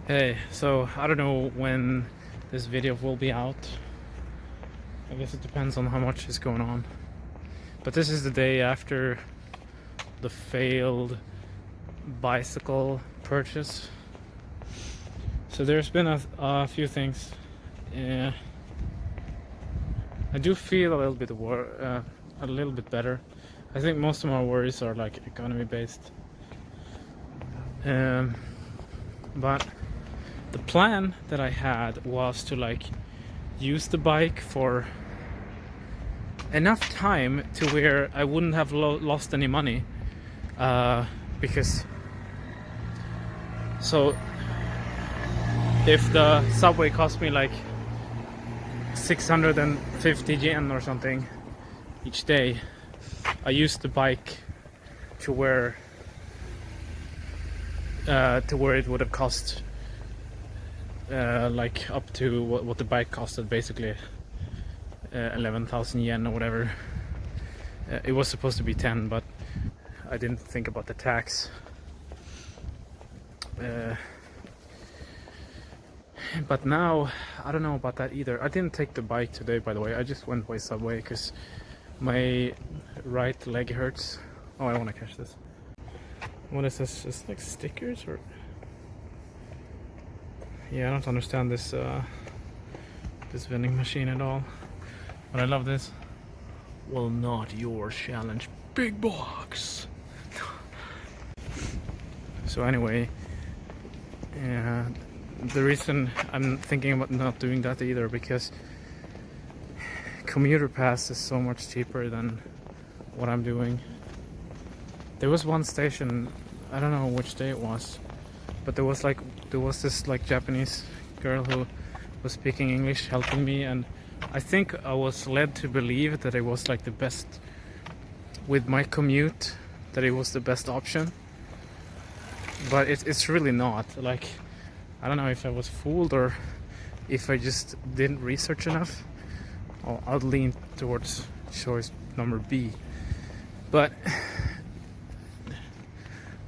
Hey, so I don't know when this video will be out. I guess it depends on how much is going on. But this is the day after the failed bicycle purchase. So there's been a few things. Yeah, I do feel a little bit better. I think most of my worries are like economy based. But the plan that I had was to like use the bike for enough time to where I wouldn't have lost any money, because so if the subway cost me like 650 yen or something each day, I used the bike to where it would have cost like up to what the bike costed, basically 11,000 yen or whatever. It was supposed to be 10, but I didn't think about the tax. But now I don't know about that either. I didn't take the bike today, by the way. I just went by subway because my right leg hurts. Oh, I want to catch this. What is this? Just like stickers or? Yeah, I don't understand this this vending machine at all. But I love this. Well, not your challenge, big box. So anyway, the reason I'm thinking about not doing that either, because commuter pass is so much cheaper than what I'm doing. There was one station, I don't know which day it was, but there was this like Japanese girl who was speaking English helping me, and I think I was led to believe that it was like the best with my commute, that it was the best option, but it's really not. Like, I don't know if I was fooled or if I just didn't research enough. I'll lean towards choice number B, but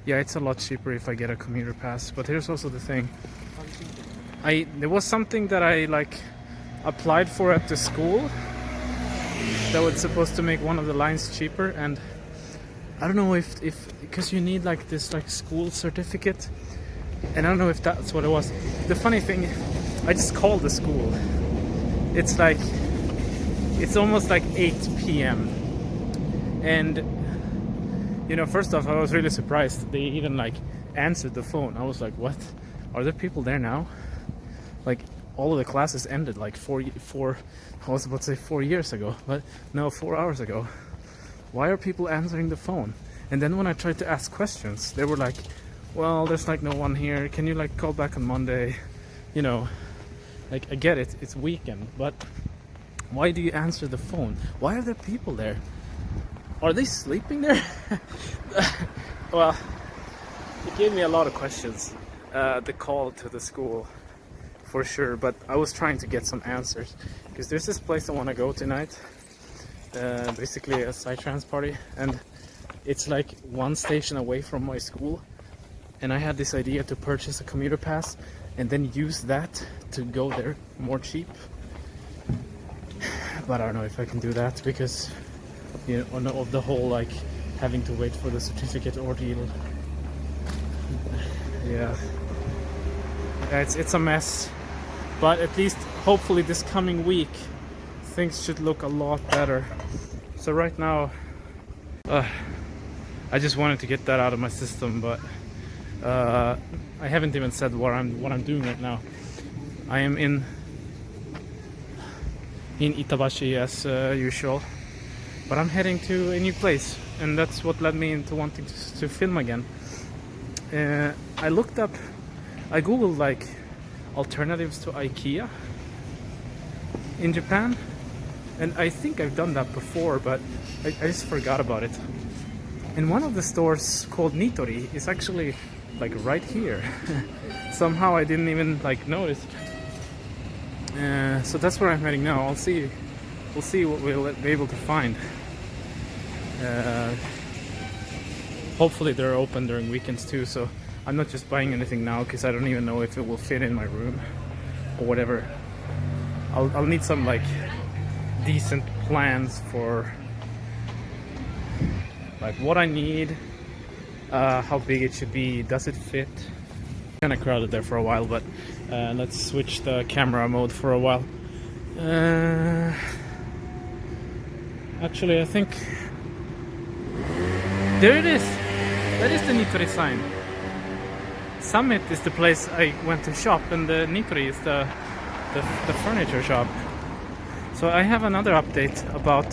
yeah, it's a lot cheaper if I get a commuter pass. But here's also the thing. There was something that I like applied for at the school that was supposed to make one of the lines cheaper, and I don't know if because you need like this like school certificate, and I don't know if that's what it was. The funny thing, I just called the school. It's almost like 8 p.m. and you know, first off, I was really surprised they even like answered the phone. I was like, what? Are there people there now? Like, all of the classes ended like I was about to say 4 years ago, but no, 4 hours ago. Why are people answering the phone? And then when I tried to ask questions, they were like, well, there's like no one here. Can you like call back on Monday? You know, like, I get it, it's weekend, but why do you answer the phone? Why are there people there? Are they sleeping there? Well, it gave me a lot of questions, the call to the school, for sure. But I was trying to get some answers, because there's this place I want to go tonight, basically a psytrance party, and it's like one station away from my school. And I had this idea to purchase a commuter pass and then use that to go there more cheap. But I don't know if I can do that, because you know, of the whole like having to wait for the certificate ordeal. Yeah, it's a mess, but at least hopefully this coming week things should look a lot better. So right now, I just wanted to get that out of my system, but I haven't even said what I'm doing right now. I am in Itabashi as usual. But I'm heading to a new place, and that's what led me into wanting to film again. I googled like alternatives to IKEA in Japan, and I think I've done that before, but I just forgot about it. And one of the stores called Nitori is actually like right here. Somehow I didn't even like notice. So that's where I'm heading now. We'll see what we'll be able to find. Hopefully they're open during weekends too, so I'm not just buying anything now because I don't even know if it will fit in my room or whatever. I'll need some like decent plans for like what I need, how big it should be, does it fit. Kind of crowded there for a while, but let's switch the camera mode for a while. Actually, I think there it is. That is the Nitori sign. Summit is the place I went to shop, and the Nitori is the furniture shop. So I have another update about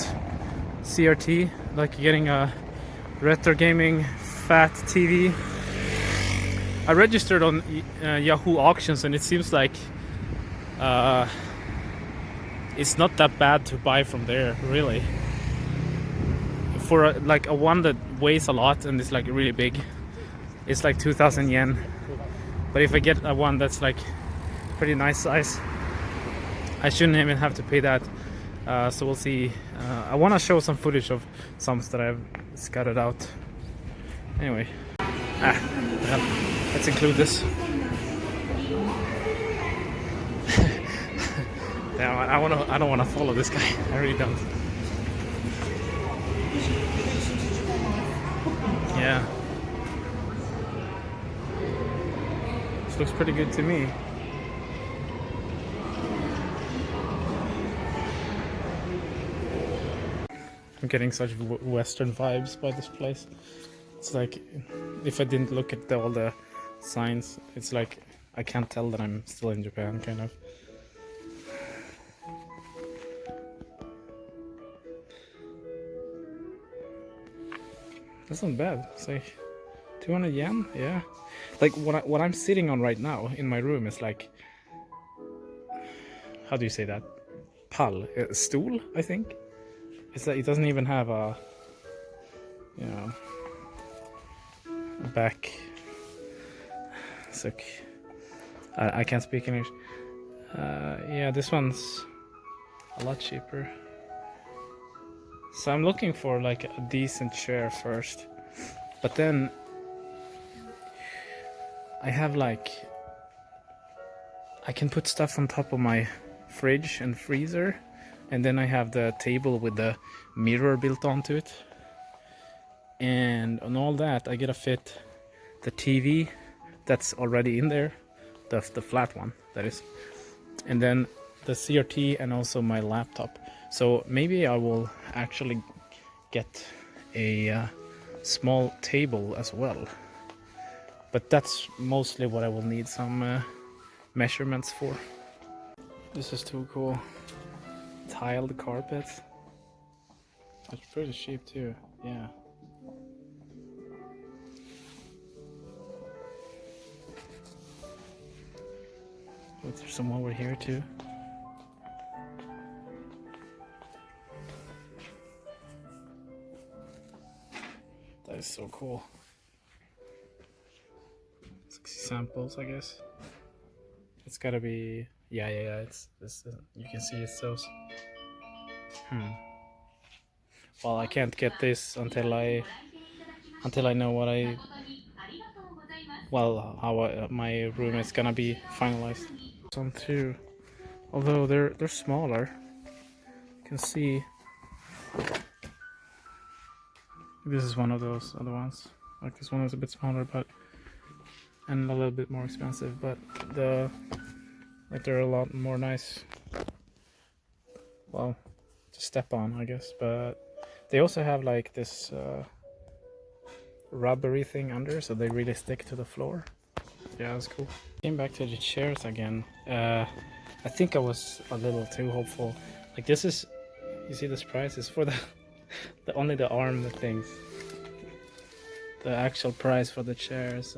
CRT, like getting a retro gaming fat TV. I registered on Yahoo Auctions, and it seems like it's not that bad to buy from there, really. For like a one that weighs a lot and is like really big, it's like 2,000 yen. But if I get a one that's like pretty nice size, I shouldn't even have to pay that. So we'll see. I want to show some footage of some that I've scattered out. Anyway, let's include this. Damn, I don't want to follow this guy. I really don't. Yeah. This looks pretty good to me. I'm getting such Western vibes by this place. It's like, if I didn't look at all the signs, it's like I can't tell that I'm still in Japan, kind of. That's not bad. It's like 200 yen, yeah. Like what I'm sitting on right now in my room is like, how do you say that? Pall, a stool, I think. It's like it doesn't even have a, you know, back. So I can't speak English. Yeah, this one's a lot cheaper. So I'm looking for like a decent chair first, but then I have like, I can put stuff on top of my fridge and freezer, and then I have the table with the mirror built onto it, and on all that I gotta fit the TV that's already in there, the flat one that is, and then the CRT and also my laptop. So maybe I will actually get a small table as well, but that's mostly what I will need some measurements for. This is too cool. Tiled carpets. It's pretty cheap too, yeah. Oh, there's some over here too. That is so cool. Samples, I guess. It's gotta be, yeah. It's this. You can see it's those. Well, I can't get this until I know what how my room is gonna be finalized. Some too, although they're smaller. You can see. This is one of those other ones. Like this one is a bit smaller, but and a little bit more expensive. But they're a lot more nice. Well, to step on, I guess. But they also have like this rubbery thing under, so they really stick to the floor. Yeah, that's cool. Came back to the chairs again. I think I was a little too hopeful. Like this is, you see this price is for the only the arm, the things. The actual price for the chairs.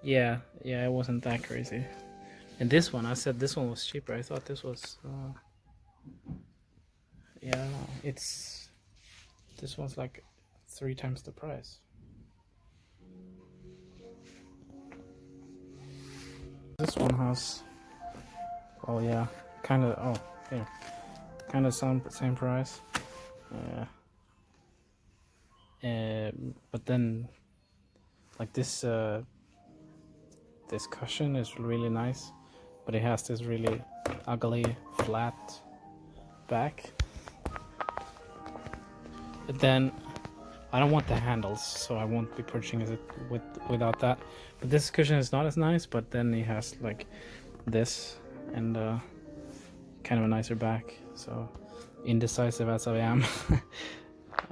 Yeah, it wasn't that crazy. And this one, I said this one was cheaper. I thought this was. Yeah, this one's like 3 times the price. This one has, well, yeah, kind of. Oh, here, kind of same price. But then, like this this cushion is really nice, but it has this really ugly flat back. But then I don't want the handles, so I won't be purchasing it without that. But this cushion is not as nice, but then it has like this and kind of a nicer back. So indecisive as I am,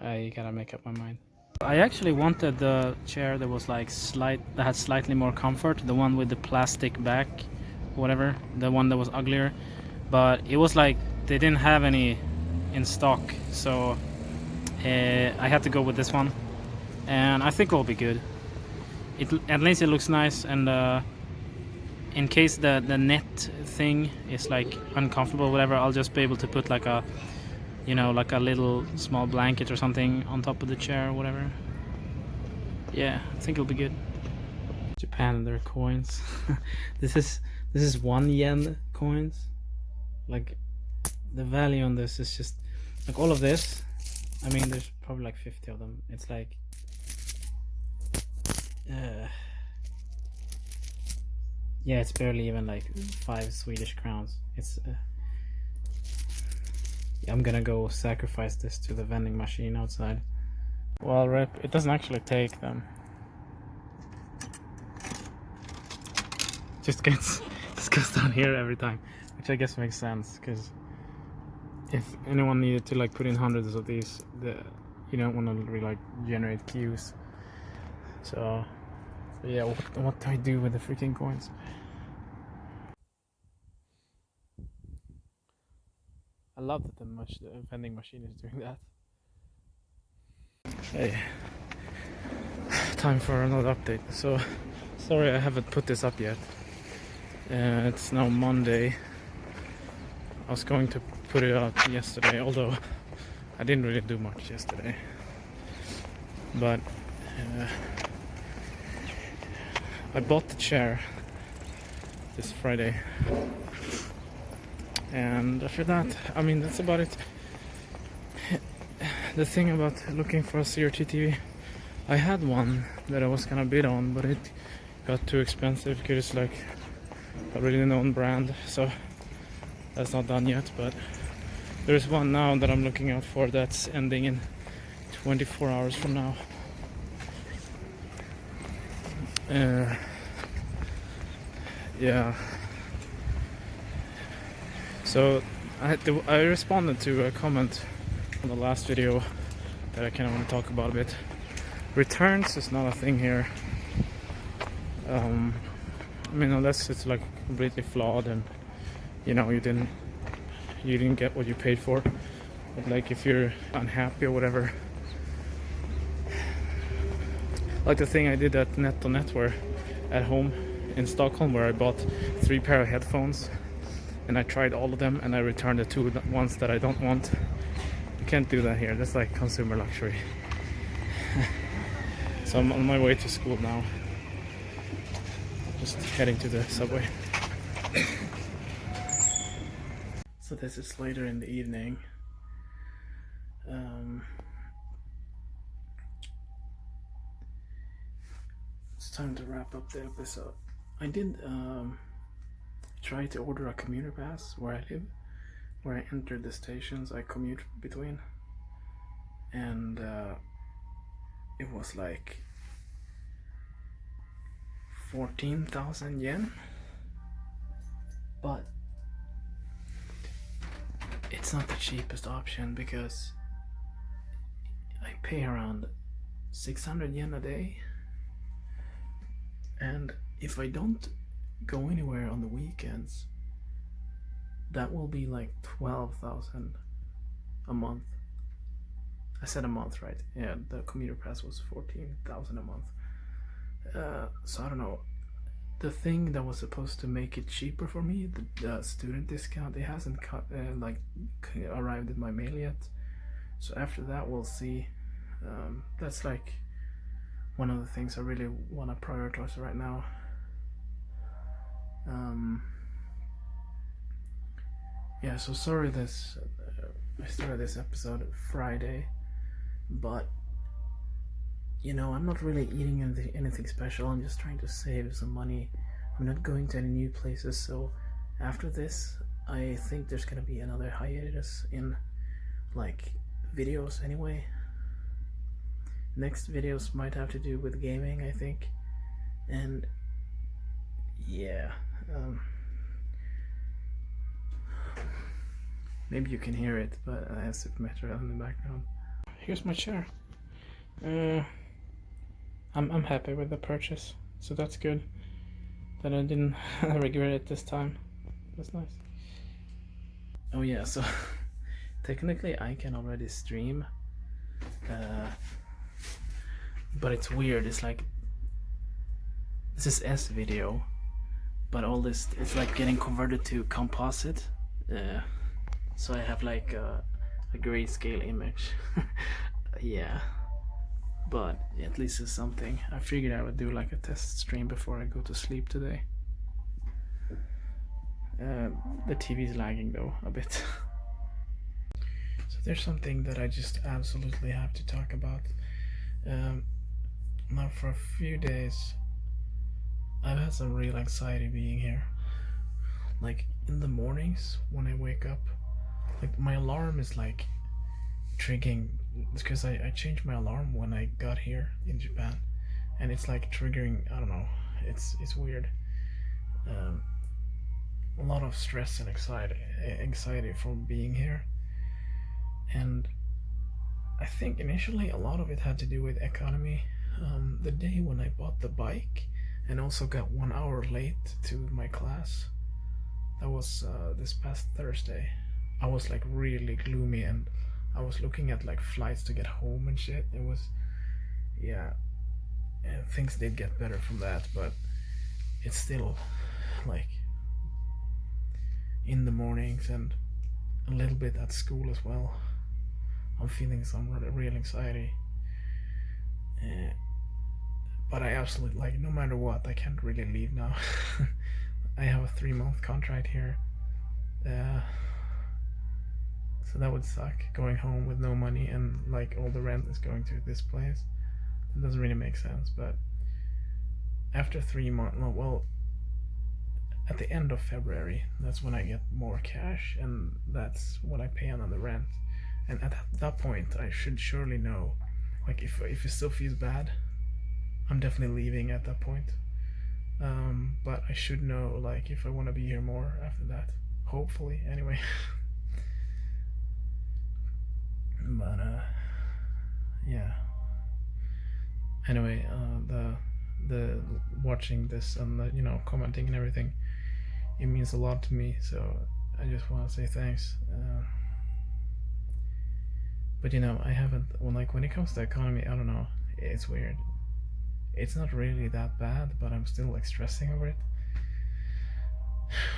I gotta make up my mind. I actually wanted the chair that was like that had slightly more comfort, the one with the plastic back, whatever, the one that was uglier, but it was like they didn't have any in stock, so I had to go with this one, and I think it'll be good. At least it looks nice, and in case the net thing is like uncomfortable, whatever, I'll just be able to put like a, you know, like a little small blanket or something on top of the chair or whatever. Yeah, I think it'll be good. Japan, their coins. This is 1 yen coins. Like the value on this is just like all of this. I mean, there's probably like 50 of them. It's like yeah, it's barely even like 5 Swedish crowns. It's I'm gonna go sacrifice this to the vending machine outside. Well, rip, it doesn't actually take them. Just goes down here every time, which I guess makes sense, because if anyone needed to like put in hundreds of these, you don't want to really like generate queues. So yeah, what do I do with the freaking coins? I love that the vending machine is doing that. Hey, time for another update. So sorry I haven't put this up yet. It's now Monday. I was going to put it out yesterday, although I didn't really do much yesterday. But I bought the chair this Friday, and after that, I mean, that's about it. The thing about looking for a CRT TV, I had one that I was gonna bid on, but it got too expensive because it's like a really known brand, so that's not done yet. But there's one now that I'm looking out for that's ending in 24 hours from now. Yeah. So I responded to a comment on the last video that I kind of want to talk about a bit. Returns is not a thing here. I mean, unless it's like completely flawed and you know you didn't get what you paid for. But like if you're unhappy or whatever, like the thing I did at NetOnNet where at home in Stockholm, where I bought 3 pair of headphones and I tried all of them and I returned the 2 ones that I don't want. You can't do that here. That's like consumer luxury. So I'm on my way to school now, just heading to the subway. So this is later in the evening. It's time to wrap up the episode. I did try to order a commuter pass where I live, where I enter the stations I commute between, and it was like 14,000 yen, but it's not the cheapest option because I pay around 600 yen a day, and if I don't go anywhere on the weekends, that will be like 12,000 a month. I said a month, right? Yeah, the commuter pass was 14,000 a month. So I don't know. The thing that was supposed to make it cheaper for me, the student discount, it hasn't arrived in my mail yet. So after that, we'll see. That's like one of the things I really want to prioritize right now. Yeah, so sorry I started this episode Friday, but you know, I'm not really eating anything special. I'm just trying to save some money I'm not going to any new places, so after this I think there's gonna be another hiatus in like videos anyway. Next videos might have to do with gaming, I think. And yeah, maybe you can hear it, but I have super metal in the background. Here's my chair. I'm happy with the purchase, so that's good that I didn't regret it this time. That's nice. Oh yeah, so technically I can already stream, but it's weird. It's like this is S video, but all this, it's like getting converted to composite. So I have like a grayscale image. Yeah, but at least it's something. I figured I would do like a test stream before I go to sleep today. The TV is lagging though a bit. So there's something that I just absolutely have to talk about. Now for a few days I've had some real anxiety being here. Like in the mornings when I wake up, like my alarm is like triggering, because I changed my alarm when I got here in Japan, and it's like triggering, I don't know, it's weird. A lot of stress and anxiety from being here, and I think initially a lot of it had to do with economy. The day when I bought the bike and also got 1 hour late to my class, that was this past Thursday. I was like really gloomy, and I was looking at like flights to get home and shit. It was, yeah, things did get better from that, but it's still like in the mornings and a little bit at school as well. I'm feeling some real anxiety. But I absolutely, like, no matter what, I can't really leave now. I have a 3-month contract here. So that would suck, going home with no money and like all the rent is going to this place. It doesn't really make sense, but after 3 months, well, at the end of February, that's when I get more cash, and that's what I pay on the rent. And at that point, I should surely know, like if it still feels bad, I'm definitely leaving at that point. But I should know, like, if I want to be here more after that, hopefully, anyway. But yeah. Anyway, the watching this and the, you know, commenting and everything, it means a lot to me. So I just want to say thanks. But you know, I haven't. Well, like when it comes to economy, I don't know. It's weird. It's not really that bad, but I'm still like stressing over it.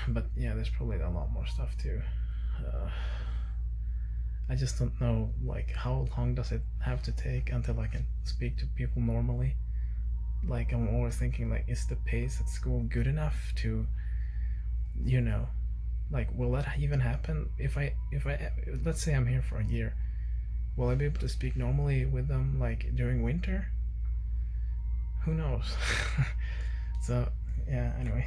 But yeah, there's probably a lot more stuff too. I just don't know, like, how long does it have to take until I can speak to people normally? Like, I'm always thinking, like, is the pace at school good enough to, you know, like, will that even happen? If I let's say I'm here for a year, will I be able to speak normally with them, like, during winter? Who knows? So yeah, anyway,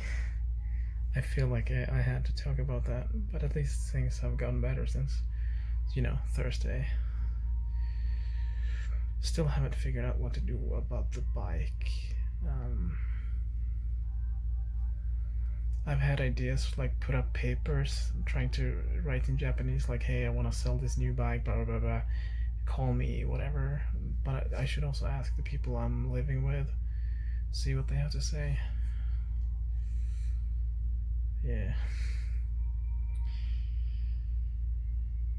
I feel like I had to talk about that, but at least things have gotten better since, you know, Thursday. Still haven't figured out what to do about the bike. I've had ideas, like put up papers, trying to write in Japanese, like, hey, I want to sell this new bike, blah blah blah blah, call me, whatever. But I should also ask the people I'm living with, see what they have to say. Yeah.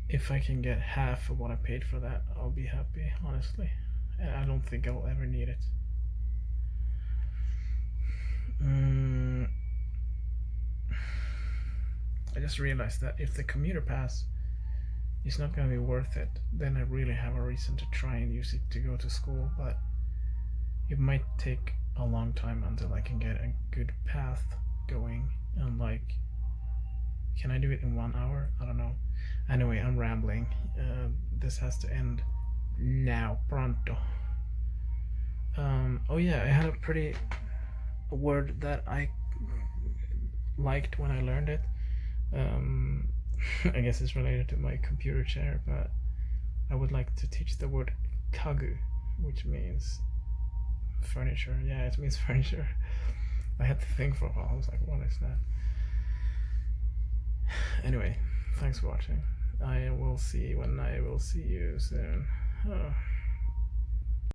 If I can get half of what I paid for that, I'll be happy, honestly. And I don't think I'll ever need it. I just realized that if the commuter pass is not going to be worth it, then I really have a reason to try and use it to go to school, but it might take a long time until I can get a good path going. And like, can I do it in 1 hour? I don't know. Anyway, I'm rambling. This has to end now, pronto. Oh yeah, I had a word that I liked when I learned it. I guess it's related to my computer chair, but I would like to teach the word kagu, which means furniture. Yeah, it means furniture. I had to think for a while. I was like, what is that? Anyway, thanks for watching. I will see when I will see you soon. Oh.